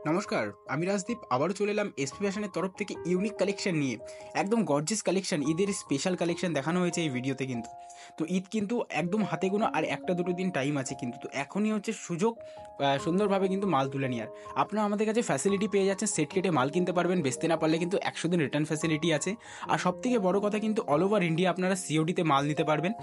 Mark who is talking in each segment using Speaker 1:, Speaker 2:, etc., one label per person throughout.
Speaker 1: নমস্কার, আমি রাজদীপ আবারও চলে এলাম এসপি ফ্যাশনের তরফ থেকে ইউনিক কালেকশন নিয়ে। একদম গর্জিয়াস কালেকশন, ঈদের স্পেশাল কালেকশন দেখানো হয়েছে এই ভিডিওতে কিন্তু। তো ঈদ কিন্তু একদম হাতে গোনা আর একটা দুটো দিন টাইম আছে কিন্তু। তো এখনই হচ্ছে সুযোগ সুন্দরভাবে কিন্তু মাল তুলে নেওয়ার। আপনারা আমাদের কাছে ফ্যাসিলিটি পেয়ে যাচ্ছেন, সেট কেটে মাল কিনতে পারবেন, বেচতে না পারলে কিন্তু 100 দিন রিটার্ন ফ্যাসিলিটি আছে। আর সবথেকে বড় কথা কিন্তু অল ওভার ইন্ডিয়া আপনারা সিওডিতে মাল নিতে পারবেন।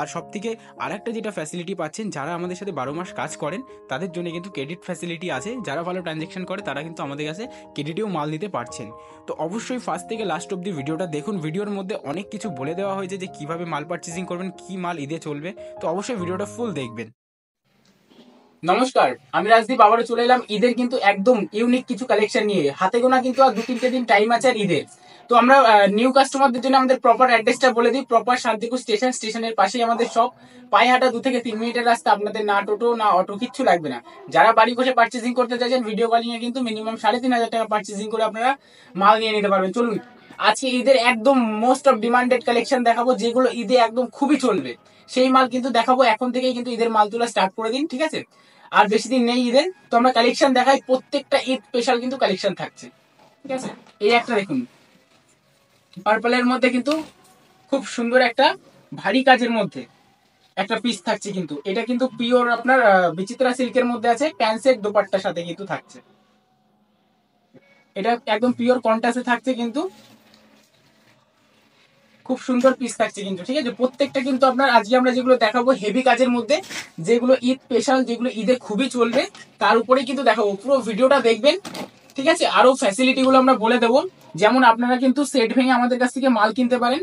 Speaker 1: আর সবথেকে আরেকটা যেটা ফ্যাসিলিটি পাচ্ছেন, যারা আমাদের সাথে 12 মাস কাজ করেন তাদের জন্য কিন্তু ক্রেডিট ফ্যাসিলিটি আছে। যারা ভালো ট্রানজ্যাকশন করে তারা কিন্তু আমাদের কাছে ক্রেডিটেও মাল নিতে পারছেন। তো অবশ্যই ফার্স্ট থেকে লাস্ট অব্দি ভিডিওটা দেখুন। ভিডিওর মধ্যে অনেক কিছু বলে দেওয়া হয়েছে যে কিভাবে মাল পারচেজিং করবেন, কি মাল ঈদে চলবে। তো অবশ্যই ভিডিওটা ফুল দেখবেন। নমস্কার, আমি রাজদীপ আবারও চলে এলাম ঈদের কিন্তু একদম ইউনিক কিছু কালেকশন নিয়ে। হাতে গোনা কিন্তু আর 2-3 দিন টাইম আছে আর ঈদের। তো আমরা নিউ কাস্টমারদের জন্য আমাদের প্রপার অ্যাড্রেসটা বলে দিই। প্রপার শান্তিপুর স্টেশনের পাশেই আমাদের শপ। পায়ে হাঁটা 2 থেকে 3 মিনিটের রাস্তা। আপনাদের না টোটো না অটো কিচ্ছু লাগবে না। যারা বাড়ি বসে পার্চেসিং করতে চাইছেন, ভিডিও কলিং এ কিন্তু মিনিমাম 3,500 টাকা পার্চেসিং করে আপনারা মাল নিয়ে নিতে পারবেন। চলুন আজকে ঈদের একদম মোস্ট অফ ডিমান্ডেড কালেকশন দেখাবো, যেগুলো ঈদে একদম খুবই চলবে। সেই মাল কিন্তু দেখাবো। এখন থেকেই কিন্তু ঈদের মাল তোলা স্টার্ট করে দিন, ঠিক আছে? আর বেশি দিন নেই ঈদের। তো আমরা কালেকশন দেখাই, প্রত্যেকটা ঈদ স্পেশাল কিন্তু কালেকশন থাকছে, ঠিক আছে? এই একটা দেখুন, পার্পলের মধ্যে কিন্তু খুব সুন্দর একটা ভারী কাজের মধ্যে একটা পিস থাকছে কিন্তু। এটা কিন্তু পিওর আপনার বিচিত্রা সিল্কের মধ্যে আছে, প্যান্সের দোপাট্টার সাথে কিন্তু থাকছে। এটা একদম পিওর কন্ট্রাস্টে থাকছে কিন্তু, খুব সুন্দর পিস থাকছে কিন্তু, ঠিক আছে? প্রত্যেকটা কিন্তু আপনার আজকে আমরা যেগুলো দেখাবো হেভি কাজের মধ্যে, যেগুলো ঈদ স্পেশাল, যেগুলো ঈদে খুবই চলবে, তার উপরে কিন্তু দেখাবো। পুরো ভিডিওটা দেখবেন, ঠিক আছে? আরো ফ্যাসিলিটি গুলো আমরা বলে দেবো। যেমন আপনারা কিন্তু সেট ভেঙে আমাদের কাছ থেকে মাল কিনতে পারেন,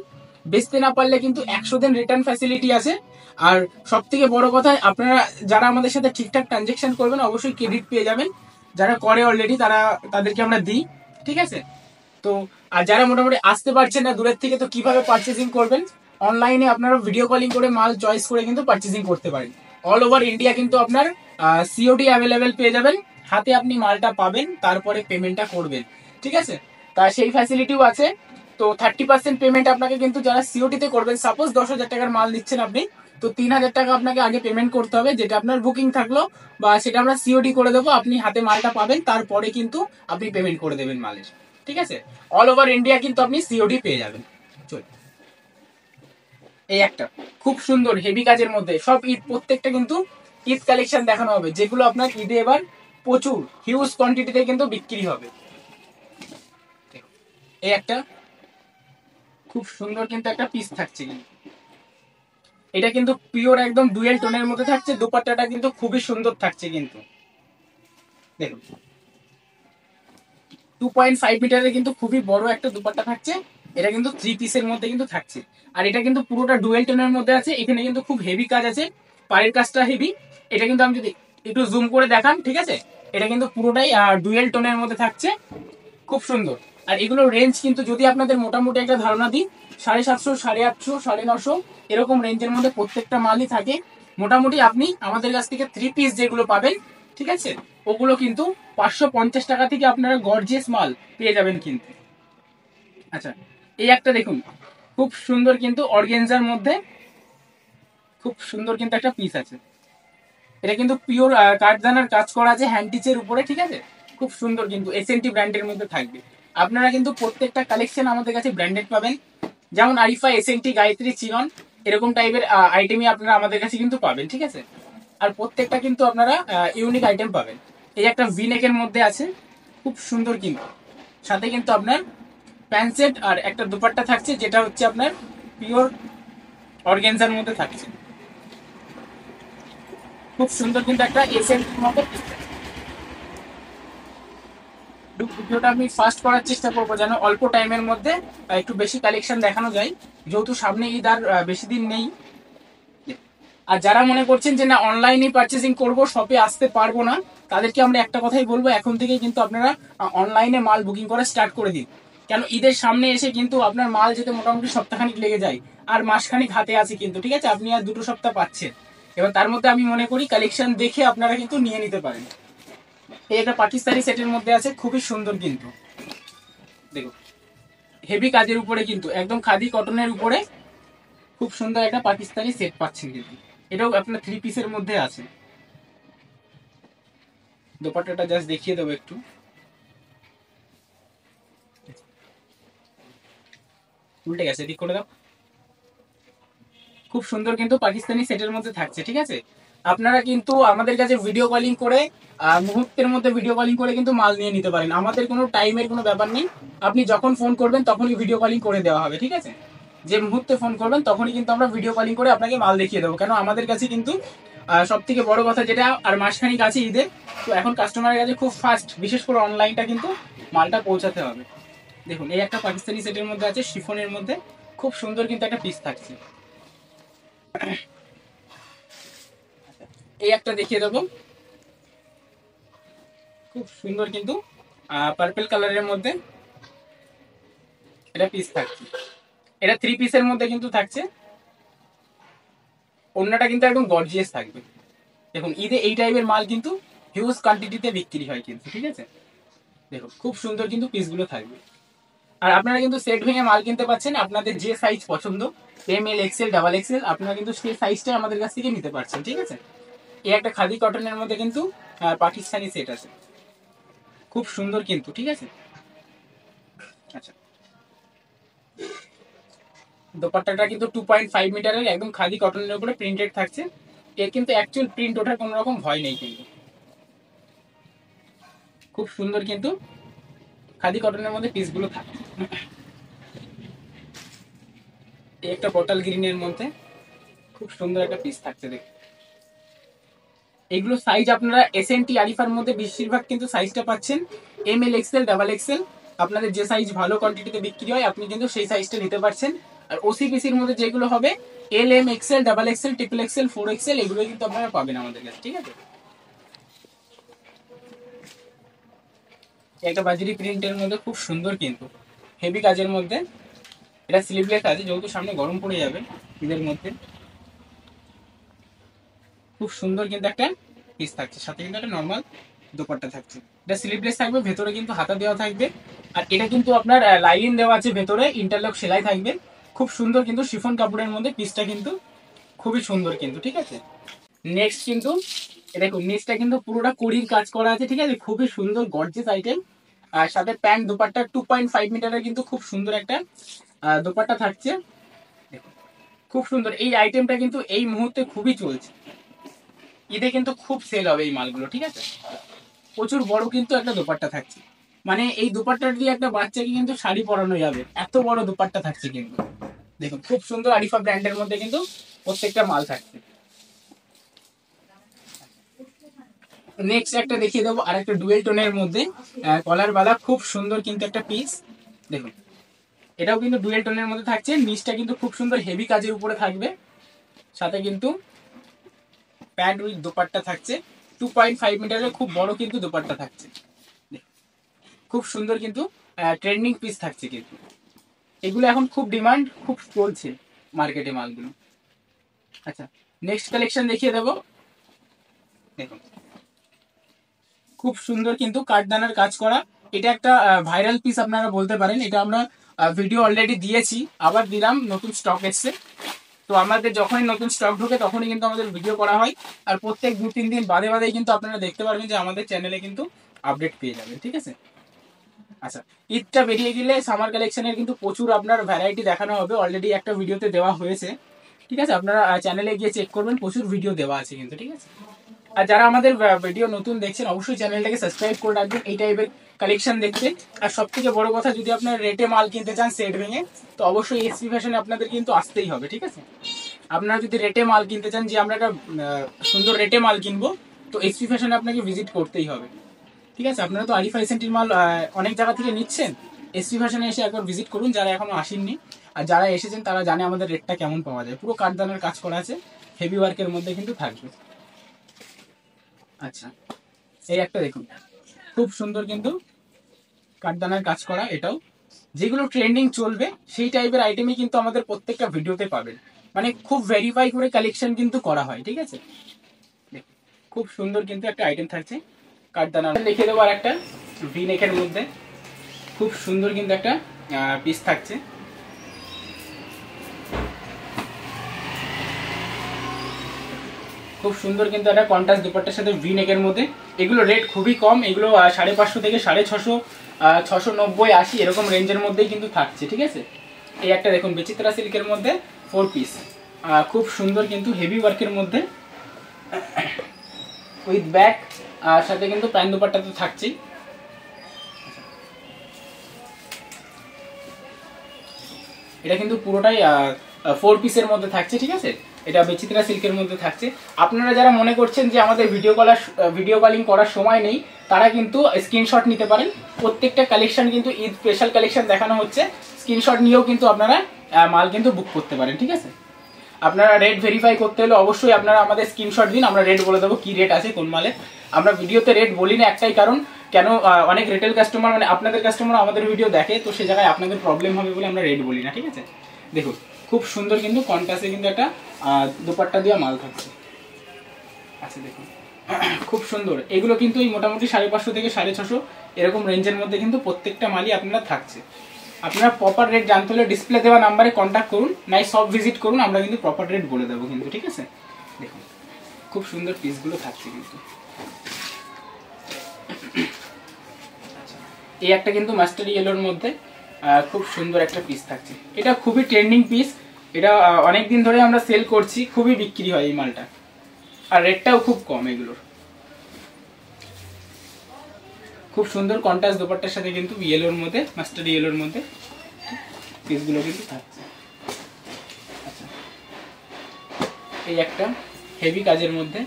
Speaker 1: বেচতে না পারলে কিন্তু 100 দিন রিটার্ন ফ্যাসিলিটি আছে। আর সব থেকে বড় কথা, আপনারা যারা আমাদের সাথে ঠিকঠাক ট্রানজেকশন করবেন অবশ্যই ক্রেডিট পেয়ে যাবেন। যারা করে অলরেডি তাদেরকে আমরা দিই, ঠিক আছে? তো আর যারা মোটামুটি আসতে পারছেন না দূরের থেকে, তো কিভাবে পার্চেসিং করবেন? অনলাইনে আপনারা ভিডিও কলিং করে মাল চয়েস করে কিন্তু পার্চেসিং করতে পারেন। অল ওভার ইন্ডিয়া কিন্তু আপনার সিওডি অ্যাভেলেবেল পেয়ে যাবেন। হাতে আপনি মালটা পাবেন, তারপরে পেমেন্টটা করবেন, ঠিক আছে? তা সেই ফ্যাসিলিটিও আছে। তো 30% পেমেন্ট আপনাকে কিন্তু যারা সিওডি তে করবেন, সাপোজ 10,000 টাকার মাল নিচ্ছেন আপনি, তো 3,000 টাকা আপনাকে আগে পেমেন্ট করতে হবে, যেটা আপনার বুকিং থাকলো, বা সেটা আমরা সিওডি করে দেবো। আপনি হাতে মালটা পাবেন, তারপরে কিন্তু আপনি পেমেন্ট করে দেবেন মালের, ঠিক আছে? অল ওভার ইন্ডিয়া কিন্তু আপনি সিওডি পেয়ে যাবেন। চল, এই একটা খুব সুন্দর হেভি কাজের মধ্যে সব ঈদ, প্রত্যেকটা কিন্তু ঈদ কালেকশন দেখানো হবে, যেগুলো আপনার ঈদে এবার প্রচুর হিউজ কোয়ান্টিটিতে কিন্তু বিক্রি হবে। এই একটা খুব সুন্দর কিন্তু একটা পিস থাকছে কিন্তু। এটা কিন্তু পিওর একদম ডুয়েল টোনের মধ্যে থাকছে। দোপাট্টাটা কিন্তু খুবই সুন্দর থাকছে কিন্তু, দেখুন 2.5 মিটারের কিন্তু খুবই বড় একটা দুপাট্টা থাকছে। এটা কিন্তু 3 পিসের মধ্যে কিন্তু থাকছে। আর এটা কিন্তু পুরোটা ডুয়েল টোনের মধ্যে আছে। এখানে কিন্তু খুব হেভি কাজ আছে, পাড়ের কাজটা হেভি। এটা কিন্তু আমি যদি একটু জুম করে দেখান, ঠিক আছে? এটা কিন্তু পুরোটাই ডুয়েল টোনের মধ্যে থাকছে, খুব সুন্দর। আর এগুলোর রেঞ্জ কিন্তু যদি আপনাদের মোটামুটি একটা ধারণা দিই, 750, 850, 950 এরকম রেঞ্জের মধ্যে প্রত্যেকটা মালই থাকে। মোটামুটি আপনি আমাদের কাছ থেকে 3 পিস যেগুলো পাবেন, ঠিক আছে, ওগুলো কিন্তু 550 টাকা থেকে আপনারা গর্জিয়াস মাল পেয়ে যাবেন কিন্তু। আচ্ছা, এই একটা দেখুন, খুব সুন্দর কিন্তু অর্গেনজার মধ্যে খুব সুন্দর কিন্তু একটা পিস আছে। এটা কিন্তু পিওর কাঠদানার কাজ করা আছে হ্যান্ডিচের উপরে, ঠিক আছে? খুব সুন্দর কিন্তু এসএনটি ব্র্যান্ডের মধ্যে থাকবে। আপনারা কিন্তু প্রত্যেকটা কালেকশন আমাদের কাছে ব্র্যান্ডেড পাবেন, যেমন আরিফা, এসএনটি, গায়ত্রী, চিরন, এরকম টাইপের আইটেমই আপনারা আমাদের কাছে কিন্তু পাবেন, ঠিক আছে? আর প্রত্যেকটা কিন্তু আপনারা ইউনিক আইটেম পাবেন। এই একটা ভিনেকের মধ্যে আছে, খুব সুন্দর কিন্তু। সাথে কিন্তু আপনার প্যান্ট সেট আর একটা দুপাট্টা থাকছে, যেটা হচ্ছে আপনার পিওর অর্গেনজার মধ্যে থাকছে। খুব সুন্দর কিন্তু একটা এসএনটি মতো। ভিডিওটা আমি ফাস্ট করার চেষ্টা করবো, যেন অল্প টাইমের মধ্যে একটু বেশি কালেকশন দেখানো যায়, যেহেতু সামনে ঈদ আর বেশি দিন নেই। আর যারা মনে করছেন যে না অনলাইনে পার্চেসিং করব, শপে আসতে পারবো না, তাদেরকে আমরা একটা কথাই বলবো, এখন থেকেই কিন্তু আপনারা অনলাইনে মাল বুকিং করা স্টার্ট করে দিন। কেন ঈদের সামনে এসে কিন্তু আপনার মাল যেতে মোটামুটি সপ্তাহখানিক লেগে যায়, আর মাসখানিক হাতে আছে কিন্তু, ঠিক আছে? আপনি আর 2 সপ্তাহ পাচ্ছেন। এবার তার মধ্যে আমি মনে করি কালেকশন দেখে আপনারা কিন্তু নিয়ে নিতে পারেন। এই একটা পাকিস্তানি সেটের মধ্যে আছে, খুবই সুন্দর কিন্তু, দেখুন হেভি কাজের উপরে কিন্তু, একদম খাদি কটনের উপরে খুব সুন্দর একটা পাকিস্তানি সেট পাচ্ছেন কিন্তু। এটাও আপনার 3 পিসের মধ্যে আছে। দোপাট্টাটা জাস্ট দেখিয়ে দেবো একটু, উল্টে গেছে, এদিক করে দাও। খুব সুন্দর কিন্তু পাকিস্তানি সেটের মধ্যে থাকছে, ঠিক আছে। আপনারা কিন্তু আমাদের কাছে ভিডিও কলিং করে মুহূর্তের মধ্যে ভিডিও কলিং করে কিন্তু মাল নিয়ে নিতে পারেন। আমাদের কোনো টাইমের কোনো ব্যাপার নেই, আপনি যখন ফোন করবেন তখনই ভিডিও কলিং করে দেওয়া হবে, ঠিক আছে। যে মুহূর্তে ফোন করবেন তখনই কিন্তু আমরা ভিডিও কলিং করে আপনাকে মাল দেখিয়ে দেবো। কেন আমাদের কাছে কিন্তু সব থেকে বড় কথা যেটা, আর মাসখানিক আছে ঈদের, তো এখন কাস্টমারের কাছে খুব ফাস্ট, বিশেষ করে অনলাইনটা কিন্তু মালটা পৌঁছাতে হবে। দেখুন এই একটা পাকিস্তানি সেটের মধ্যে আছে, শিফনের মধ্যে খুব সুন্দর কিন্তু একটা পিস থাকছে। এই একটা দেখিয়ে দেবো, খুব সুন্দর কিন্তু পার্পল কালারের মধ্যে এটা পিস থাকছে। এটা 3 পিসের মধ্যে কিন্তু থাকছে, অন্যটা কিন্তু একদম গর্জিয়াস থাকবে। দেখুন ঈদে এই টাইপের মাল কিন্তু হিউজ কোয়ান্টিটিতে বিক্রি হয় কিন্তু, ঠিক আছে। দেখুন খুব সুন্দর কিন্তু পিসগুলো থাকবে। আর আপনারা কিন্তু সেট ভেঙে মাল কিনতে পারছেন, আপনাদের যে সাইজ পছন্দ, ML XL XXL, আপনারা কিন্তু সেই সাইজটা আমাদের কাছ থেকে নিতে পারছেন, ঠিক আছে। এই একটা খাদি কটনের মধ্যে কিন্তু পাকিস্তানি সেট আছে, খুব সুন্দর কিন্তু, ঠিক আছে। আচ্ছা, দোপাট্টাটা কিন্তু 2.5 মিটারের একদম খাদি কটনের উপরে প্রিন্টেড থাকছে। এর কিন্তু অ্যাকচুয়াল প্রিন্ট ওঠার কোনো রকম ভয় নেই কিন্তু, খুব সুন্দর কিন্তু খাদি কটনের মধ্যে পিসগুলো থাকে। এই একটা বটল গ্রিনের মধ্যে খুব সুন্দর একটা পিস থাকছে, দেখুন। এগুলো সাইজ আপনারা SNT আরিফার মধ্যে বেশিরভাগ কিন্তু সাইজটা পাচ্ছেন ML XL XXL। আপনাদের যে সাইজ ভালো কোয়ান্টিটিতে বিক্রি হয় আপনি কিন্তু সেই সাইজটা নিতে পারছেন। আর OCPCর মধ্যে যেগুলো হবে LM XL XXL XXL 4XL, এগুলো কিন্তু আপনারা পাবেন আমাদের কাছে, ঠিক আছে। একটা বাজারি প্রিন্টের মধ্যে খুব সুন্দর কিন্তু হেভি কাজের মধ্যে, এটা স্লিভলেস আছে যেহেতু সামনে গরম পড়ে যাবে ঈদের মধ্যে। খুব সুন্দর কিন্তু একটা পিস থাকছে, সাথে কিন্তু একটা নর্মাল দোপাট্টা থাকছে। এটা স্লিভলেস থাকবে, ভেতরে কিন্তু হাতা দেওয়া থাকবে। আর এটা কিন্তু আপনার লাইন দেওয়া আছে, ভেতরে ইন্টারলক সেলাই থাকবে। খুব সুন্দর কিন্তু শিফন কাপড়ের মধ্যে পিসটা কিন্তু খুবই সুন্দর কিন্তু, ঠিক আছে। নেক্সট কিন্তু দেখুন নিচটা কিন্তু পুরোটা কড়ির কাজ করা আছে, ঠিক আছে, খুবই সুন্দর গর্জিয়াস আইটেম। আর সাথে প্যান্ট দোপাট্টা 2.5 মিটারের কিন্তু খুব সুন্দর একটা দোপাট্টা থাকছে। দেখুন খুব সুন্দর এই আইটেমটা কিন্তু এই মুহূর্তে খুবই চলছে, ঈদে কিন্তু খুব সেল হবে এই মালগুলো, ঠিক আছে। প্রচুর বড় কিন্তু একটা দোপাট্টা থাকছে, মানে এই দোপাট্টাটা দিয়ে একটা বাচ্চাকে কিন্তু শাড়ি পরানো যাবে, এত বড় দোপাট্টা থাকছে কিন্তু। দেখুন খুব সুন্দর আরিফা ব্র্যান্ডের মধ্যে কিন্তু প্রত্যেকটা মাল থাকছে। নেক্সট একটা দেখিয়ে দেবো আর একটা ডুয়েল টোনের মধ্যে কলার বালা, খুব সুন্দর কিন্তু একটা পিস। দেখুন এটাও কিন্তু ডুয়েল টোনের মধ্যে থাকছে, নিচটা কিন্তু খুব সুন্দর হেভি কাজের উপরে থাকবে। সাথে কিন্তু প্যান্ট উইথ দোপাট্টা থাকছে, 2.5 মিটারের খুব বড় কিন্তু দোপাট্টা থাকছে। খুব সুন্দর কিন্তু ট্রেন্ডিং পিস থাকছে কিন্তু, এগুলো এখন খুব ডিমান্ড, খুব চলছে মার্কেটে মালগুলো। আচ্ছা নেক্সট কালেকশন দেখিয়ে দেবো। দেখুন খুব সুন্দর কিন্তু কাঠদানার কাজ করা, এটা একটা ভাইরাল পিস আপনারা বলতে পারেন। এটা আমরা ভিডিও অলরেডি দিয়েছি, আবার দিলাম, নতুন স্টক এসছে। তো আমাদের যখনই নতুন স্টক ঢোকে তখনই কিন্তু আমাদের ভিডিও করা হয়। আর প্রত্যেক 2-3 দিন বাদে বাদে কিন্তু আপনারা দেখতে পারবেন যে আমাদের চ্যানেলে কিন্তু আপডেট পেয়ে যাবেন, ঠিক আছে। আচ্ছা ঈদটা বেরিয়ে গেলে সামার কালেকশনের কিন্তু প্রচুর আপনার ভ্যারাইটি দেখানো হবে, অলরেডি একটা ভিডিওতে দেওয়া হয়েছে, ঠিক আছে। আপনারা চ্যানেলে গিয়ে চেক করবেন, প্রচুর ভিডিও দেওয়া আছে কিন্তু, ঠিক আছে। আর যারা আমাদের ভিডিও নতুন দেখছেন অবশ্যই চ্যানেলটাকে সাবস্ক্রাইব করে রাখবেন এই টাইপের কালেকশন দেখতে। আর সব থেকে বড় কথা, যদি আপনার রেটে মাল কিনতে চান সেট ভেঙে, তো অবশ্যই এসপি ফ্যাশনে আপনাদের কিন্তু আসতেই হবে, ঠিক আছে। আপনারা যদি রেটে মাল কিনতে চান যে আমরা একটা সুন্দর রেটে মাল কিনবো, তো এসপি ফ্যাশনে আপনাকে ভিজিট করতেই হবে, ঠিক আছে। আপনারা তো আরিফা এসএনটির মাল অনেক জায়গা থেকে নিচ্ছেন, এসপি ফ্যাশনে এসে একবার ভিজিট করুন যারা এখনো আসেননি। আর যারা এসেছেন তারা জানে আমাদের রেটটা কেমন পাওয়া যায়, পুরো কাঠদানার কাজ করা আছে, হেভি ওয়ার্কের মধ্যে কিন্তু থাকবে। আচ্ছা এই একটা দেখুন খুব সুন্দর কিন্তু কাঠদানার কাজ করা, এটাও যেগুলো ট্রেন্ডিং চলবে সেই টাইপের আইটেমই কিন্তু আমাদের প্রত্যেকটা ভিডিওতে পাবেন, মানে খুব ভেরিফাই করে কালেকশন কিন্তু করা হয়, ঠিক আছে। দেখুন, খুব সুন্দর কিন্তু একটা আইটেম থাকছে কাঠদানা। দেখিয়ে দেবো আর একটা ভি নেকের মধ্যে খুব সুন্দর কিন্তু একটা পিস থাকছে। খুব সুন্দর কিন্তু একটা কন্ট্রাস্ট দুপাট্টার সাথে ভি নেকের মধ্যে। এগুলো রেট খুবই কম, এগুলো 550 থেকে 650, 690, 80 এরকম রেঞ্জের মধ্যেই কিন্তু থাকছে, ঠিক আছে। এই একটা দেখুন বিচিত্রা সিল্কের মধ্যে 4 পিস, খুব সুন্দর কিন্তু হেভি ওয়ার্কের মধ্যে উইথ ব্যাক, আর সাথে কিন্তু প্যান্ট দুপাট্টা তো থাকছেই। এটা কিন্তু পুরোটাই 4 পিসের মধ্যে থাকছে, ঠিক আছে। এটা বিচিত্রা সিল্কের মধ্যে থাকছে। আপনারা যারা মনে করছেন যে আমাদের ভিডিও কলিং করার সময় নেই, তারা কিন্তু স্ক্রিনশট নিতে পারেন। প্রত্যেকটা কালেকশন কিন্তু ঈদ স্পেশাল কালেকশন দেখানো হচ্ছে, স্ক্রিনশট নিয়েও কিন্তু আপনারা মাল কিন্তু বুক করতে পারেন, ঠিক আছে। আপনারা রেট ভেরিফাই করতে হলে অবশ্যই আপনারা আমাদের স্ক্রিনশট দিন, আমরা রেট বলে দেবো কি রেট আছে কোন মালে। আমরা ভিডিওতে রেট বলি না একটাই কারণ, কেন অনেক রিটেল কাস্টমার মানে আপনাদের কাস্টমার আমাদের ভিডিও দেখে, তো সে জায়গায় আপনাদের প্রবলেম হবে বলে আমরা রেট বলি না, ঠিক আছে। দেখুন খুব সুন্দর কিন্তু কন্ট্রাস্টে কিন্তু একটা দুপাট্টা দেওয়া মাল থাকছে। আচ্ছা দেখুন খুব সুন্দর, এগুলো কিন্তু এই মোটামুটি 550 থেকে 650 এরকম রেঞ্জের মধ্যে কিন্তু প্রত্যেকটা মালই আপনারা থাকছে। আপনারা প্রপার রেট জানতে হলে ডিসপ্লে দেওয়া নাম্বারে কন্ট্যাক্ট করুন, নাই সব ভিজিট করুন, আমরা কিন্তু প্রপার রেট বলে দেবো কিন্তু, ঠিক আছে। দেখুন খুব সুন্দর পিসগুলো থাকছে কিন্তু। এই একটা কিন্তু মাস্টার ইয়েলোর মধ্যে খুব সুন্দর একটা পিস থাকছে। এটা খুবই ট্রেন্ডিং পিস, এটা অনেক দিন ধরে আমরা সেল করছি, খুবই বিক্রি হয় এই মালটা, আর রেটটাও খুব কম এগুলোর। খুব সুন্দর কন্ট্রাস্ট দোপাট্টার সাথে কিন্তু ইয়েলোর মধ্যে মাস্টার ইয়েলোর মধ্যে পিসগুলো কিন্তু থাকছে। আচ্ছা এই একটা হেভি কাজের মধ্যে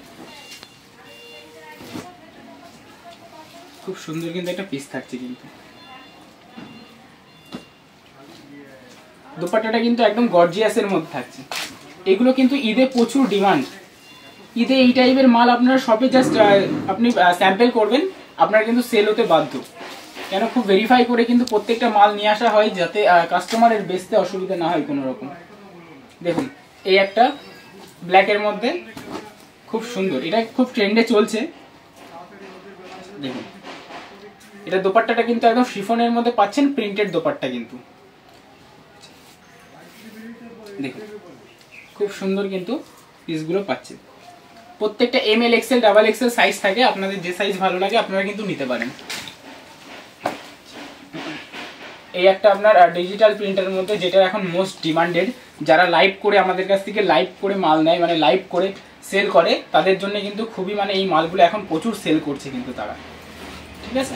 Speaker 1: খুব সুন্দর কিন্তু একটা পিস থাকছে কিন্তু। দোপাট্টাটা কিন্তু একদম গর্জিয়াসের মধ্যে থাকছে। এগুলো কিন্তু ঈদে প্রচুর ডিমান্ড, ঈদে এই টাইপের মাল আপনারা শপে জাস্ট আপনি স্যাম্পল করবেন, আপনারা কিন্তু সেল হতে বাধ্য। কেন খুব ভেরিফাই করে কিন্তু প্রত্যেকটা মাল নিয়ে আসা হয়, যাতে কাস্টমারের বেচতে অসুবিধা না হয় কোনো রকম। দেখুন এই একটা ব্ল্যাকের মধ্যে খুব সুন্দর, এটা খুব ট্রেন্ডে চলছে। দেখুন এটা দোপাট্টাটা কিন্তু একদম শিফনের মধ্যে পাচ্ছেন, প্রিন্টেড দোপাট্টা কিন্তু। দেখুন খুব সুন্দর কিন্তু পিসগুলো পাচ্ছেন। প্রত্যেকটা ML XL double XL size থাকে, আপনাদের যে সাইজ ভালো লাগে আপনারা কিন্তু নিতে পারেন। এই একটা আপনার ডিজিটাল প্রিন্টের মধ্যে, যেটা এখন মোস্ট ডিমান্ডেড, যারা লাইভ করে আমাদের কাছ থেকে লাইভ করে মাল নেয়, মানে লাইভ করে সেল করে, তাদের জন্য কিন্তু খুবই মানে এই মালগুলো এখন প্রচুর সেল করছে কিন্তু তারা, ঠিক আছে।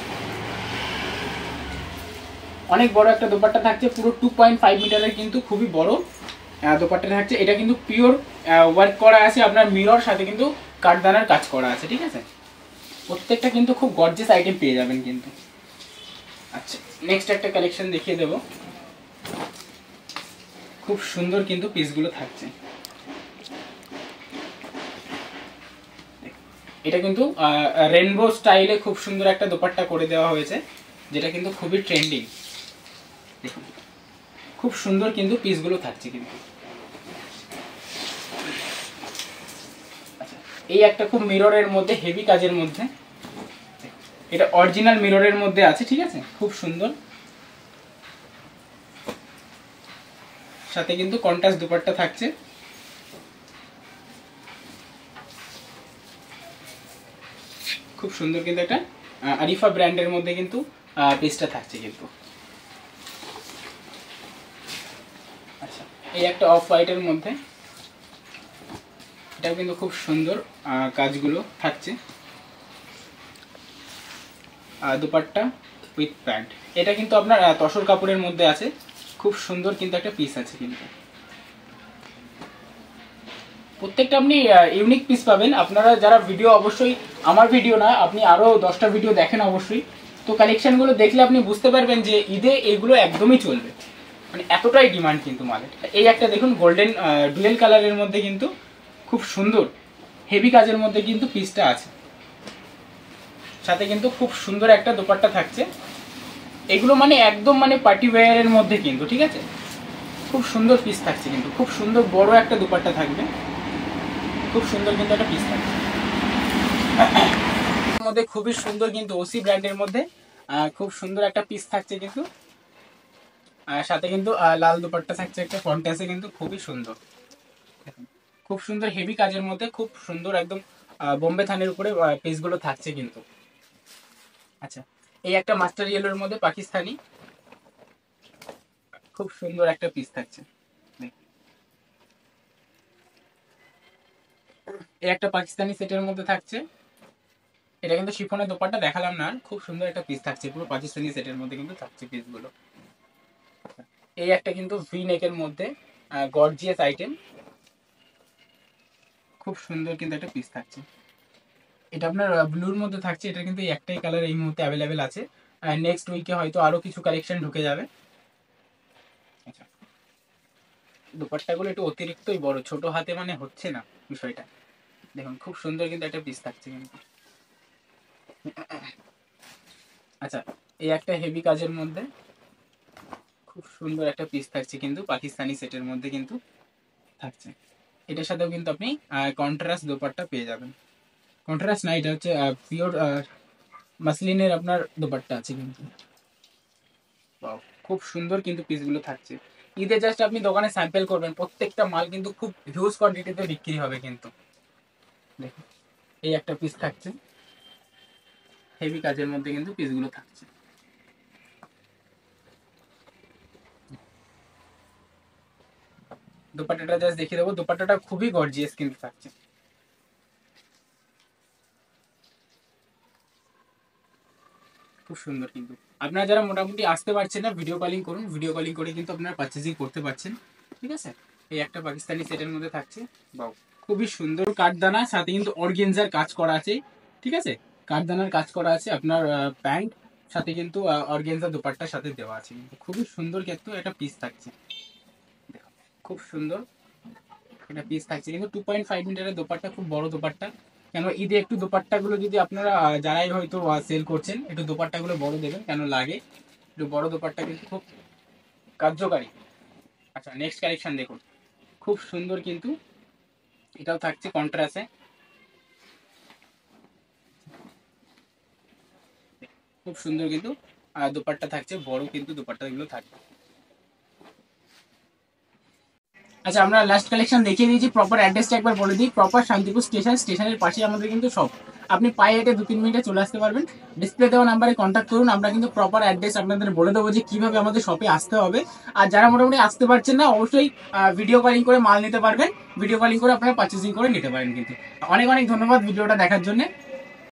Speaker 1: অনেক বড় একটা দোপাট্টা থাকছে, পুরো 2.5 মিটারের কিন্তু খুবই বড় দোপাট্টা থাকছে। এটা কিন্তু পিওর ওয়ার্ক করা আছে, আপনার মিরর সাথে কিন্তু কাঠদানার কাজ করা আছে, ঠিক আছে। প্রত্যেকটা কিন্তু খুব গর্জিয়াস আইটেম পেয়ে যাবেন কিন্তু। আচ্ছা নেক্সট একটা কালেকশন দেখিয়ে দেব, খুব সুন্দর কিন্তু পিসগুলো থাকছে। এটা কিন্তু রেনবো স্টাইলে খুব সুন্দর একটা দোপাট্টা করে দেওয়া হয়েছে, যেটা কিন্তু খুবই ট্রেন্ডিং। দেখুন খুব সুন্দর কিন্তু পিসগুলো থাকছে কিন্তু। আচ্ছা এই একটা খুব মিররের মধ্যে হেভি কাজের মধ্যে, এটা অরিজিনাল মিররের মধ্যে আছে, ঠিক আছে, খুব সুন্দর। সাথে কিন্তু কন্ট্রাস্ট দোপাট্টা থাকছে। খুব সুন্দর কিন্তু একটা আরিফা ব্র্যান্ডের মধ্যে কিন্তু পিসটা থাকছে কিন্তু। আচ্ছা এই একটা অফ হোয়াইটের মধ্যে, এটাও কিন্তু খুব সুন্দর কাজগুলো থাকছে। দুপাট্টা উইথ প্যান্ট, এটা কিন্তু আপনার তসর কাপড়ের মধ্যে আছে, খুব সুন্দর কিন্তু একটা পিস আছে কিন্তু। প্রত্যেকটা আপনি ইউনিক পিস পাবেন। আপনারা যারা ভিডিও, অবশ্যই আমার ভিডিও না, আপনি আরও 10টা ভিডিও দেখেন অবশ্যই, তো কালেকশনগুলো দেখলে আপনি বুঝতে পারবেন যে ঈদে এগুলো একদমই চলবে, মানে এতটাই ডিমান্ড কিন্তু মালের। এই একটা দেখুন গোল্ডেন ডুয়েল কালারের মধ্যে কিন্তু খুব সুন্দর হেভি কাজের মধ্যে কিন্তু পিসটা আছে, সাথে কিন্তু খুব সুন্দর একটা দোপাট্টা থাকছে। এগুলো মানে একদম মানে পার্টি ওয়্যারের মধ্যে কিন্তু, ঠিক আছে, খুব সুন্দর পিস থাকছে কিন্তু। খুব সুন্দর বড় একটা দোপাট্টা থাকবে, খুব সুন্দর কিন্তু একটা পিস থাকছে। মধ্যে খুবই সুন্দর কিন্তু ওসি ব্র্যান্ডের মধ্যে খুব সুন্দর একটা পিস থাকছে কিন্তু। সাথে কিন্তু লাল দোপাট্টা থাকছে একটা কন্ট্রাস্টে কিন্তু খুবই সুন্দর। খুব সুন্দর হেভি কাজের মধ্যে খুব সুন্দর একদম বোম্বে থানের উপরে পিসগুলো থাকছে কিন্তু। আচ্ছা এই একটা মাস্টার ইয়েলোর মধ্যে পাকিস্তানি, খুব সুন্দর একটা পিস থাকছে। এই একটা পাকিস্তানি সেটের মধ্যে থাকছে, এটা কিন্তু শিফনের দোপাট্টা দেখালাম না, খুব সুন্দর একটা পিস থাকছে, পুরো পাকিস্তানি সেটের মধ্যে কিন্তু থাকছে পিসগুলো। এই একটা কিন্তু ভি নেকের মধ্যে গর্জিয়াস আইটেম, খুব সুন্দর কিন্তু একটা পিস থাকছে। এটা আপনার ব্লুর মধ্যে থাকছে, এটা কিন্তু একটাই কালার এই মুহূর্তে অ্যাভেলেবেল আছে, নেক্সট উইকে হয়তো আরো কিছু কালেকশন ঢুকে যাবে। আচ্ছা, দোপাট্টাগুলো একটু অতিরিক্তই বড়, ছোট হাতে মানে হচ্ছে না বিষয়টা। দেখুন খুব সুন্দর কিন্তু একটা পিস থাকছে কিন্তু। আচ্ছা, এই একটা হেভি কাজের মধ্যে খুব সুন্দর একটা পিস থাকছে কিন্তু পাকিস্তানি সেটের মধ্যে কিন্তু থাকছে। এটার সাথেও কিন্তু আপনি কন্ট্রাস্ট দোপাট্টা পেয়ে যাবেন। কন্ট্রাস্ট না, এটা হচ্ছে পিওর মাসলিনের আপনার দোপাট্টা আছে কিন্তু। খুব সুন্দর কিন্তু পিসগুলো থাকছে। ঈদে জাস্ট আপনি দোকানে স্যাম্পল করবেন, প্রত্যেকটা মাল কিন্তু খুব হিউজ কোয়ান্টিটিতে বিক্রি হবে কিন্তু। দেখুন এই একটা পিস থাকছে, হেভি কাজের মধ্যে কিন্তু পিসগুলো থাকছে। দোপাট্টাটা জাস্ট দেখিয়ে দেবো, দোপাট্টাটা খুবই গর্জিয়াস কিন্তু থাকছে। খুব সুন্দর কিন্তু। আপনারা যারা মোটামুটি আসতে পারছেন না, ভিডিও কলিং করুন, ভিডিও কলিং করে কিন্তু আপনারা পারচেজিং করতে পারছেন, ঠিক আছে। এই একটা পাকিস্তানি সেটের মধ্যে থাকছে, বাউ খুবই সুন্দর কাঠদানা, সাথে কিন্তু অর্গেনজার কাজ করা আছে, ঠিক আছে। কাঠদানার কাজ করা আছে আপনার প্যান্ট, সাথে কিন্তু অর্গেনজা দোপাট্টার সাথে দেওয়া আছে কিন্তু, খুবই সুন্দর কিন্তু একটা পিস থাকছে। দেখো খুব সুন্দর একটা পিস থাকছে কিন্তু 2.5 মিটারের দোপাট্টা, খুব বড় দোপাট্টা। কেন ঈদে একটু দোপাট্টাগুলো যদি আপনারা যারাই হয়তো সেল করছেন, একটু দোপাট্টাগুলো বড় দেবেন, কেন লাগে একটু বড় দোপাট্টা কিন্তু খুব কার্যকারী। আচ্ছা, নেক্সট কালেকশন দেখুন, খুব সুন্দর কিন্তু এটাও থাকছে কন্ট্রাস্টে, খুব সুন্দর কিন্তু দোপাট্টা থাকছে, বড় কিন্তু দোপাট্টাগুলো থাকবে। আচ্ছা, আমরা লাস্ট কালেকশন দেখিয়ে দিয়েছি, প্রপার অ্যাড্রেসটা একবার বলে দিই। প্রপার শান্তিপুর স্টেশন, স্টেশনের পাশে আমাদের কিন্তু সব, আপনি পায়ে হেঁটে 2-3 মিনিটে চলে আসতে পারবেন। ডিসপ্লে দেওয়া নাম্বারে কন্ট্যাক্ট করুন, আমরা কিন্তু প্রপার অ্যাড্রেস আপনাদের বলে দেবো যে কিভাবে আমাদের শপে আসতে হবে। আর যারা মোটামুটি আসতে পারছেন না, অবশ্যই ভিডিও কলিং করে মাল নিতে পারবেন, ভিডিও কলিং করে আপনারা পার্চেসিং করে নিতে পারেন কিন্তু। অনেক অনেক ধন্যবাদ ভিডিওটা দেখার জন্য।